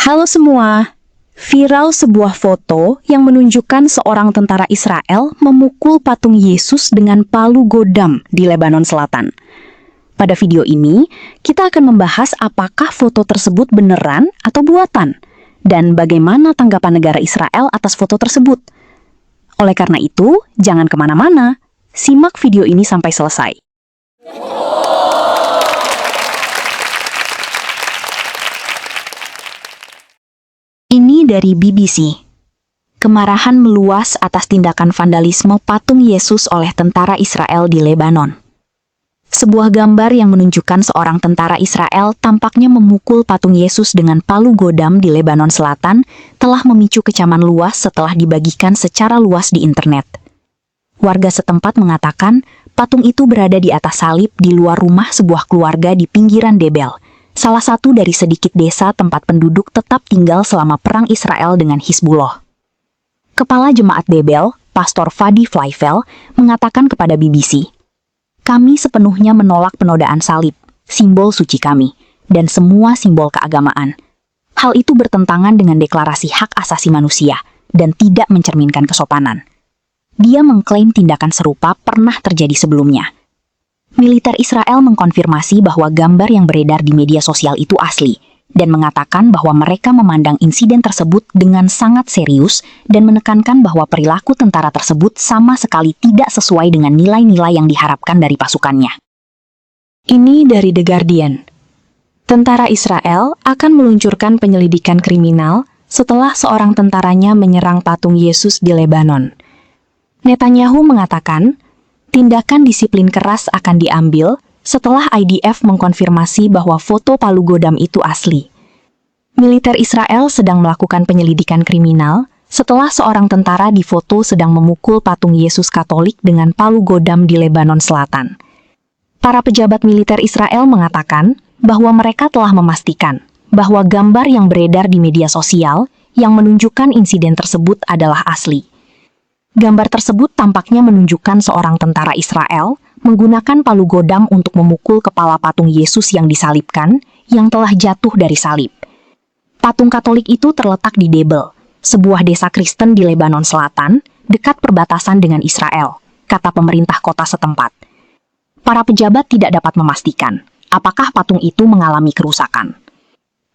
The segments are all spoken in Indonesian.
Halo semua, viral sebuah foto yang menunjukkan seorang tentara Israel memukul patung Yesus dengan palu godam di Lebanon Selatan. Pada video ini, kita akan membahas apakah foto tersebut beneran atau buatan, dan bagaimana tanggapan negara Israel atas foto tersebut. Oleh karena itu, jangan kemana-mana, simak video ini sampai selesai. Ini dari BBC. Kemarahan meluas atas tindakan vandalisme patung Yesus oleh tentara Israel di Lebanon. Sebuah gambar yang menunjukkan seorang tentara Israel tampaknya memukul patung Yesus dengan palu godam di Lebanon Selatan telah memicu kecaman luas setelah dibagikan secara luas di internet. Warga setempat mengatakan patung itu berada di atas salib di luar rumah sebuah keluarga di pinggiran Debel, salah satu dari sedikit desa tempat penduduk tetap tinggal selama perang Israel dengan Hizbullah. Kepala Jemaat Debel, Pastor Fadi Fleifel, mengatakan kepada BBC, "Kami sepenuhnya menolak penodaan salib, simbol suci kami, dan semua simbol keagamaan. Hal itu bertentangan dengan deklarasi hak asasi manusia dan tidak mencerminkan kesopanan." Dia mengklaim tindakan serupa pernah terjadi sebelumnya. Militer Israel mengkonfirmasi bahwa gambar yang beredar di media sosial itu asli, dan mengatakan bahwa mereka memandang insiden tersebut dengan sangat serius dan menekankan bahwa perilaku tentara tersebut sama sekali tidak sesuai dengan nilai-nilai yang diharapkan dari pasukannya. Ini dari The Guardian. Tentara Israel akan meluncurkan penyelidikan kriminal setelah seorang tentaranya menyerang patung Yesus di Lebanon. Netanyahu mengatakan, tindakan disiplin keras akan diambil setelah IDF mengkonfirmasi bahwa foto palu godam itu asli. Militer Israel sedang melakukan penyelidikan kriminal setelah seorang tentara difoto sedang memukul patung Yesus Katolik dengan palu godam di Lebanon Selatan. Para pejabat militer Israel mengatakan bahwa mereka telah memastikan bahwa gambar yang beredar di media sosial yang menunjukkan insiden tersebut adalah asli. Gambar tersebut tampaknya menunjukkan seorang tentara Israel menggunakan palu godam untuk memukul kepala patung Yesus yang disalibkan yang telah jatuh dari salib. Patung Katolik itu terletak di Debel, sebuah desa Kristen di Lebanon Selatan, dekat perbatasan dengan Israel, kata pemerintah kota setempat. Para pejabat tidak dapat memastikan apakah patung itu mengalami kerusakan.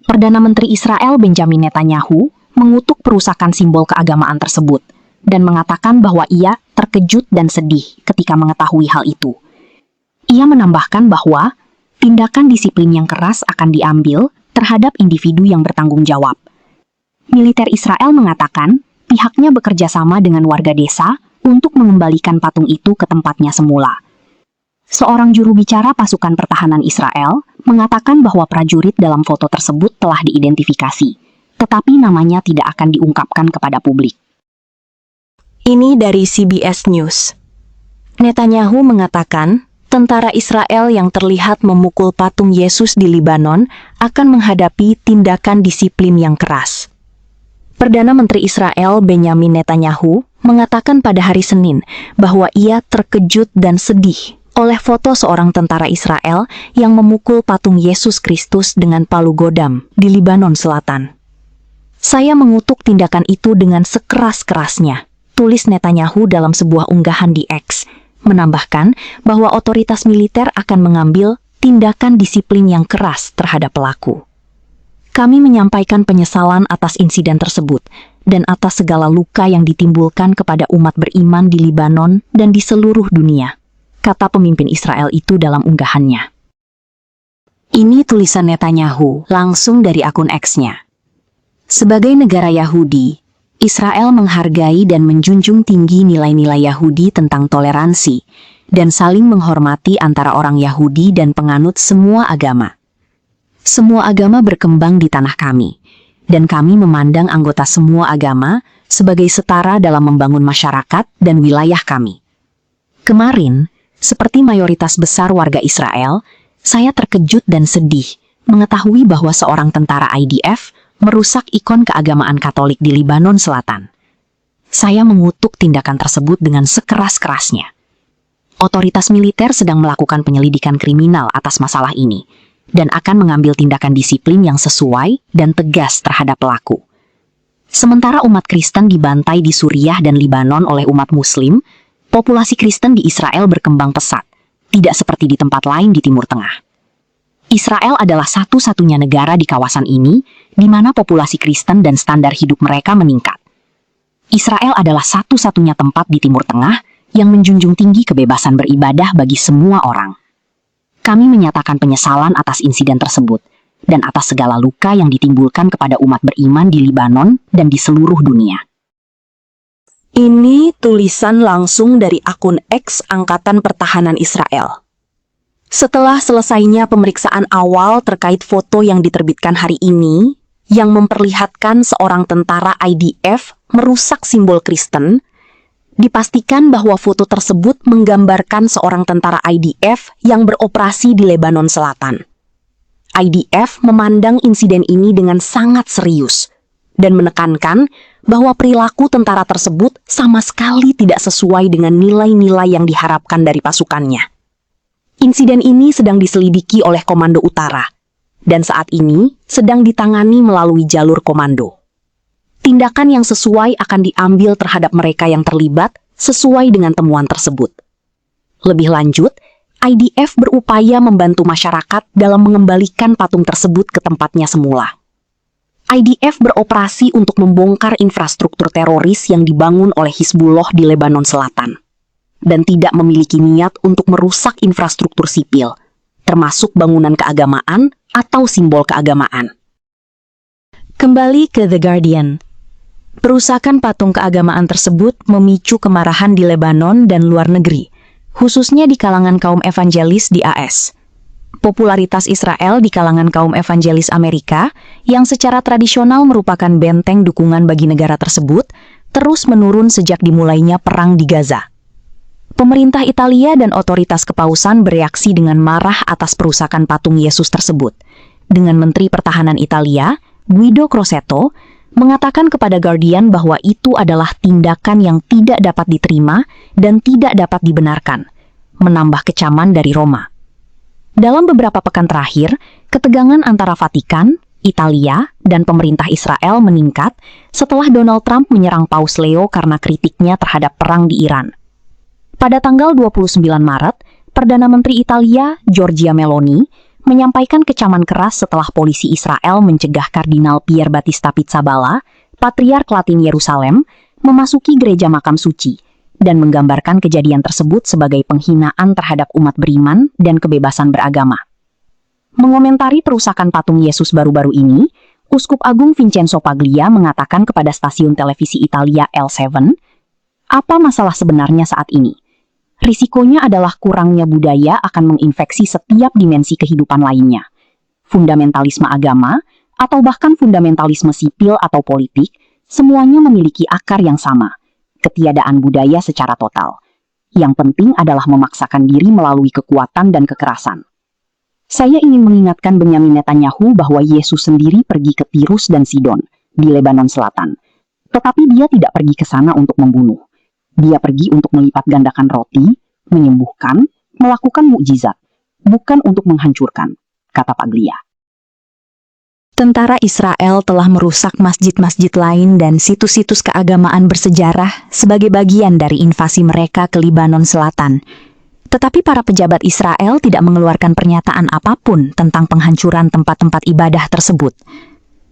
Perdana Menteri Israel Benjamin Netanyahu mengutuk perusakan simbol keagamaan tersebut dan mengatakan bahwa ia terkejut dan sedih ketika mengetahui hal itu. Ia menambahkan bahwa tindakan disiplin yang keras akan diambil terhadap individu yang bertanggung jawab. Militer Israel mengatakan pihaknya bekerja sama dengan warga desa untuk mengembalikan patung itu ke tempatnya semula. Seorang juru bicara pasukan pertahanan Israel mengatakan bahwa prajurit dalam foto tersebut telah diidentifikasi, tetapi namanya tidak akan diungkapkan kepada publik. Ini dari CBS News. Netanyahu mengatakan, tentara Israel yang terlihat memukul patung Yesus di Lebanon akan menghadapi tindakan disiplin yang keras. Perdana Menteri Israel Benjamin Netanyahu mengatakan pada hari Senin bahwa ia terkejut dan sedih oleh foto seorang tentara Israel yang memukul patung Yesus Kristus dengan palu godam di Lebanon Selatan. "Saya mengutuk tindakan itu dengan sekeras-kerasnya," tulis Netanyahu dalam sebuah unggahan di X, menambahkan bahwa otoritas militer akan mengambil tindakan disiplin yang keras terhadap pelaku. "Kami menyampaikan penyesalan atas insiden tersebut dan atas segala luka yang ditimbulkan kepada umat beriman di Lebanon dan di seluruh dunia," kata pemimpin Israel itu dalam unggahannya. Ini tulisan Netanyahu langsung dari akun X-nya. Sebagai negara Yahudi, Israel menghargai dan menjunjung tinggi nilai-nilai Yahudi tentang toleransi dan saling menghormati antara orang Yahudi dan penganut semua agama. Semua agama berkembang di tanah kami, dan kami memandang anggota semua agama sebagai setara dalam membangun masyarakat dan wilayah kami. Kemarin, seperti mayoritas besar warga Israel, saya terkejut dan sedih mengetahui bahwa seorang tentara IDF merusak ikon keagamaan Katolik di Lebanon Selatan. Saya mengutuk tindakan tersebut dengan sekeras-kerasnya. Otoritas militer sedang melakukan penyelidikan kriminal atas masalah ini, dan akan mengambil tindakan disiplin yang sesuai dan tegas terhadap pelaku. Sementara umat Kristen dibantai di Suriah dan Libanon oleh umat Muslim, populasi Kristen di Israel berkembang pesat, tidak seperti di tempat lain di Timur Tengah. Israel adalah satu-satunya negara di kawasan ini di mana populasi Kristen dan standar hidup mereka meningkat. Israel adalah satu-satunya tempat di Timur Tengah yang menjunjung tinggi kebebasan beribadah bagi semua orang. Kami menyatakan penyesalan atas insiden tersebut dan atas segala luka yang ditimbulkan kepada umat beriman di Libanon dan di seluruh dunia. Ini tulisan langsung dari akun X Angkatan Pertahanan Israel. Setelah selesainya pemeriksaan awal terkait foto yang diterbitkan hari ini, yang memperlihatkan seorang tentara IDF merusak simbol Kristen, dipastikan bahwa foto tersebut menggambarkan seorang tentara IDF yang beroperasi di Lebanon Selatan. IDF memandang insiden ini dengan sangat serius dan menekankan bahwa perilaku tentara tersebut sama sekali tidak sesuai dengan nilai-nilai yang diharapkan dari pasukannya. Insiden ini sedang diselidiki oleh Komando Utara, dan saat ini sedang ditangani melalui jalur komando. Tindakan yang sesuai akan diambil terhadap mereka yang terlibat sesuai dengan temuan tersebut. Lebih lanjut, IDF berupaya membantu masyarakat dalam mengembalikan patung tersebut ke tempatnya semula. IDF beroperasi untuk membongkar infrastruktur teroris yang dibangun oleh Hizbullah di Lebanon Selatan, dan tidak memiliki niat untuk merusak infrastruktur sipil, termasuk bangunan keagamaan atau simbol keagamaan. Kembali ke The Guardian. Perusakan patung keagamaan tersebut memicu kemarahan di Lebanon dan luar negeri, khususnya di kalangan kaum evangelis di AS. Popularitas Israel di kalangan kaum evangelis Amerika, yang secara tradisional merupakan benteng dukungan bagi negara tersebut, terus menurun sejak dimulainya perang di Gaza. Pemerintah Italia dan otoritas kepausan bereaksi dengan marah atas perusakan patung Yesus tersebut, dengan Menteri Pertahanan Italia, Guido Crosetto, mengatakan kepada Guardian bahwa itu adalah tindakan yang tidak dapat diterima dan tidak dapat dibenarkan, menambah kecaman dari Roma. Dalam beberapa pekan terakhir, ketegangan antara Vatikan, Italia, dan pemerintah Israel meningkat setelah Donald Trump menyerang Paus Leo karena kritiknya terhadap perang di Iran. Pada tanggal 29 Maret, Perdana Menteri Italia, Giorgia Meloni, menyampaikan kecaman keras setelah polisi Israel mencegah Kardinal Pier Battista Pizzaballa, Patriark Latin Yerusalem, memasuki gereja makam suci, dan menggambarkan kejadian tersebut sebagai penghinaan terhadap umat beriman dan kebebasan beragama. Mengomentari perusakan patung Yesus baru-baru ini, Uskup Agung Vincenzo Paglia mengatakan kepada stasiun televisi Italia L7, apa masalah sebenarnya saat ini? Risikonya adalah kurangnya budaya akan menginfeksi setiap dimensi kehidupan lainnya. Fundamentalisme agama, atau bahkan fundamentalisme sipil atau politik, semuanya memiliki akar yang sama, ketiadaan budaya secara total. Yang penting adalah memaksakan diri melalui kekuatan dan kekerasan. Saya ingin mengingatkan Benyamin Netanyahu bahwa Yesus sendiri pergi ke Tirus dan Sidon, di Lebanon Selatan. Tetapi dia tidak pergi ke sana untuk membunuh. Dia pergi untuk melipat gandakan roti, menyembuhkan, melakukan mukjizat, bukan untuk menghancurkan, kata Paglia. Tentara Israel telah merusak masjid-masjid lain dan situs-situs keagamaan bersejarah sebagai bagian dari invasi mereka ke Libanon Selatan. Tetapi para pejabat Israel tidak mengeluarkan pernyataan apapun tentang penghancuran tempat-tempat ibadah tersebut.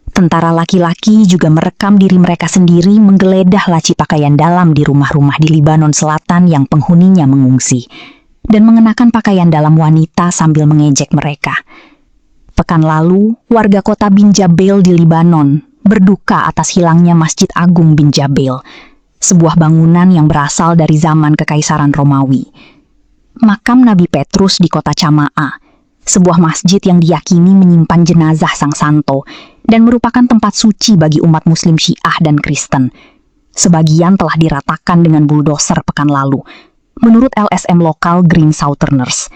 Tentara laki-laki juga merekam diri mereka sendiri menggeledah laci pakaian dalam di rumah-rumah di Libanon Selatan yang penghuninya mengungsi, dan mengenakan pakaian dalam wanita sambil mengejek mereka. Pekan lalu, warga kota Bin Jabel di Libanon berduka atas hilangnya Masjid Agung Bin Jabel, sebuah bangunan yang berasal dari zaman Kekaisaran Romawi. Makam Nabi Petrus di kota Cama'a, sebuah masjid yang diyakini menyimpan jenazah Sang Santo dan merupakan tempat suci bagi umat Muslim Syiah dan Kristen. Sebagian telah diratakan dengan buldoser pekan lalu, menurut LSM lokal Green Southerners.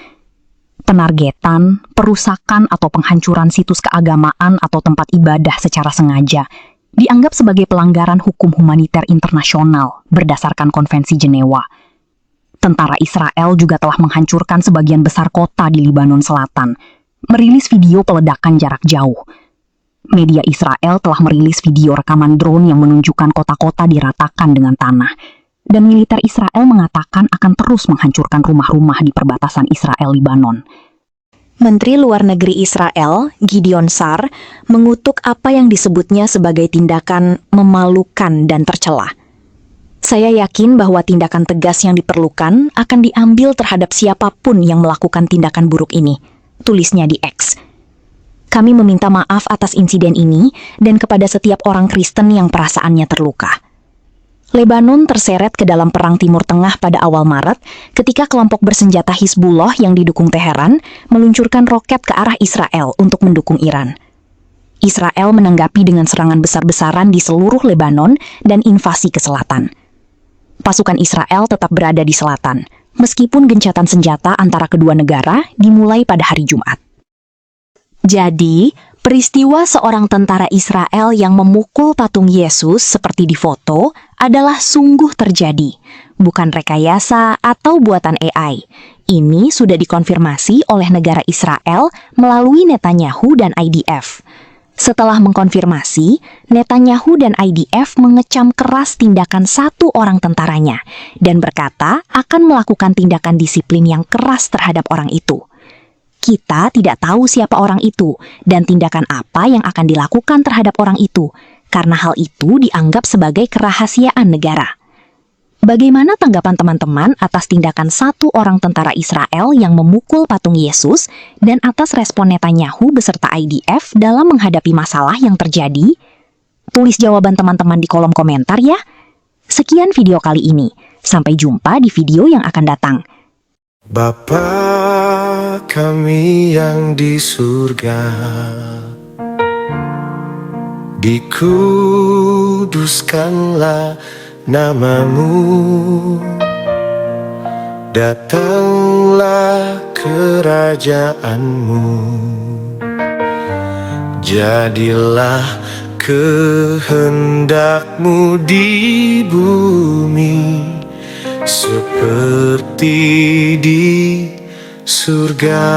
Penargetan, perusakan atau penghancuran situs keagamaan atau tempat ibadah secara sengaja dianggap sebagai pelanggaran hukum humaniter internasional berdasarkan Konvensi Jenewa. Tentara Israel juga telah menghancurkan sebagian besar kota di Libanon Selatan, merilis video peledakan jarak jauh. Media Israel telah merilis video rekaman drone yang menunjukkan kota-kota diratakan dengan tanah. Dan militer Israel mengatakan akan terus menghancurkan rumah-rumah di perbatasan Israel-Libanon. Menteri Luar Negeri Israel, Gideon Sa'ar, mengutuk apa yang disebutnya sebagai tindakan memalukan dan tercela. Saya yakin bahwa tindakan tegas yang diperlukan akan diambil terhadap siapapun yang melakukan tindakan buruk ini, tulisnya di X. Kami meminta maaf atas insiden ini dan kepada setiap orang Kristen yang perasaannya terluka. Lebanon terseret ke dalam Perang Timur Tengah pada awal Maret ketika kelompok bersenjata Hizbullah yang didukung Teheran meluncurkan roket ke arah Israel untuk mendukung Iran. Israel menanggapi dengan serangan besar-besaran di seluruh Lebanon dan invasi ke selatan. Pasukan Israel tetap berada di selatan, meskipun gencatan senjata antara kedua negara dimulai pada hari Jumat. Jadi, peristiwa seorang tentara Israel yang memukul patung Yesus seperti di foto adalah sungguh terjadi, bukan rekayasa atau buatan AI. Ini sudah dikonfirmasi oleh negara Israel melalui Netanyahu dan IDF. Setelah mengkonfirmasi, Netanyahu dan IDF mengecam keras tindakan satu orang tentaranya dan berkata akan melakukan tindakan disiplin yang keras terhadap orang itu. Kita tidak tahu siapa orang itu dan tindakan apa yang akan dilakukan terhadap orang itu, karena hal itu dianggap sebagai kerahasiaan negara. Bagaimana tanggapan teman-teman atas tindakan satu orang tentara Israel yang memukul patung Yesus dan atas respon Netanyahu beserta IDF dalam menghadapi masalah yang terjadi? Tulis jawaban teman-teman di kolom komentar ya. Sekian video kali ini. Sampai jumpa di video yang akan datang. Bapa kami yang di surga, dikuduskanlah namamu, datanglah kerajaanmu, jadilah kehendakmu di bumi seperti di surga.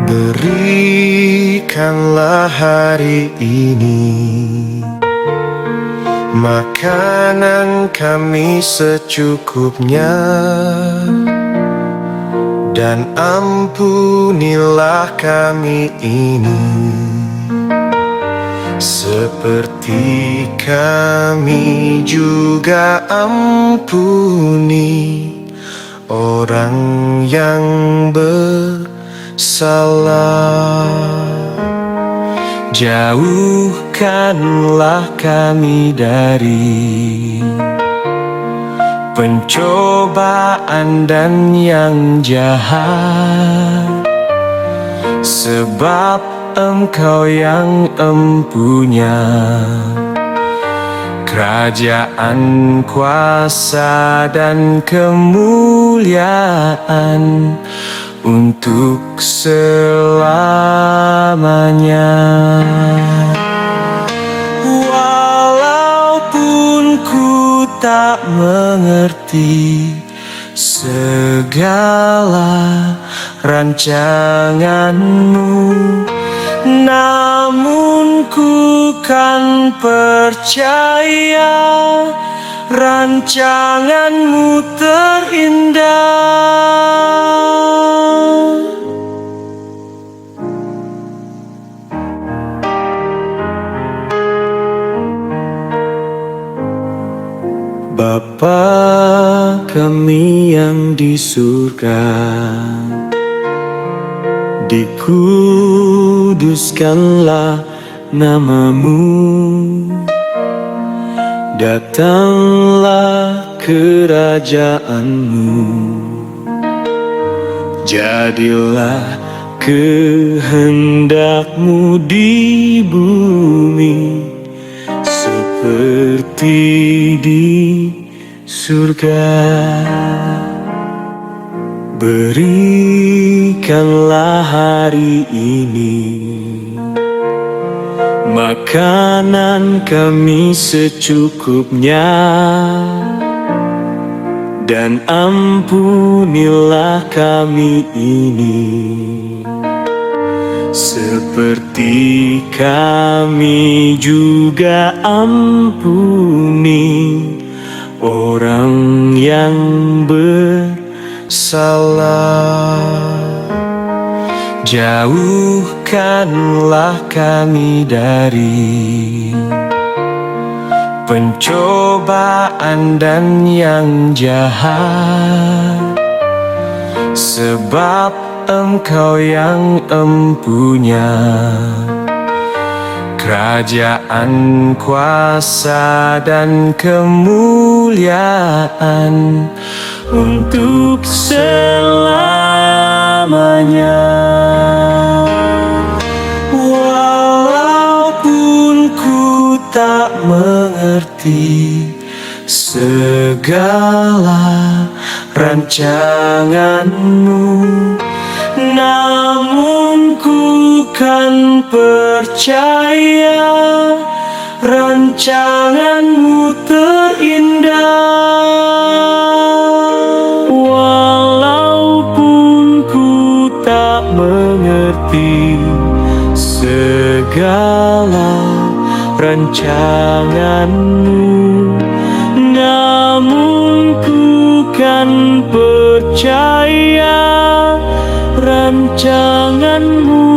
Berikanlah hari ini makanan kami secukupnya, dan ampunilah kami ini seperti kami juga ampuni orang yang bersalah. Jauhkanlah kami dari pencobaan dan yang jahat, sebab Engkau yang empunya kerajaan, kuasa, dan kemuliaan untuk selamanya. Walaupun ku tak mengerti segala rancanganmu, namun ku kan percaya rancanganmu terindah. Bapa kami yang di surga, dikuduskanlah namamu, datanglah kerajaanmu, jadilah kehendakmu di bumi seperti di surga. Berikanlah hari ini makanan kami secukupnya, dan ampunilah kami ini, seperti kami juga ampuni orang yang bersalah. Jauhkanlah kami dari pencobaan dan yang jahat, sebab Engkau yang empunya kerajaan, kuasa, dan kemuliaan untuk selamanya. Walaupun ku tak mengerti segala rancangan-Mu, namun ku kan percaya rancangan-Mu terindah. Walaupun ku tak mengerti segala rancangan-Mu, namun ku kan percaya rancangan-Mu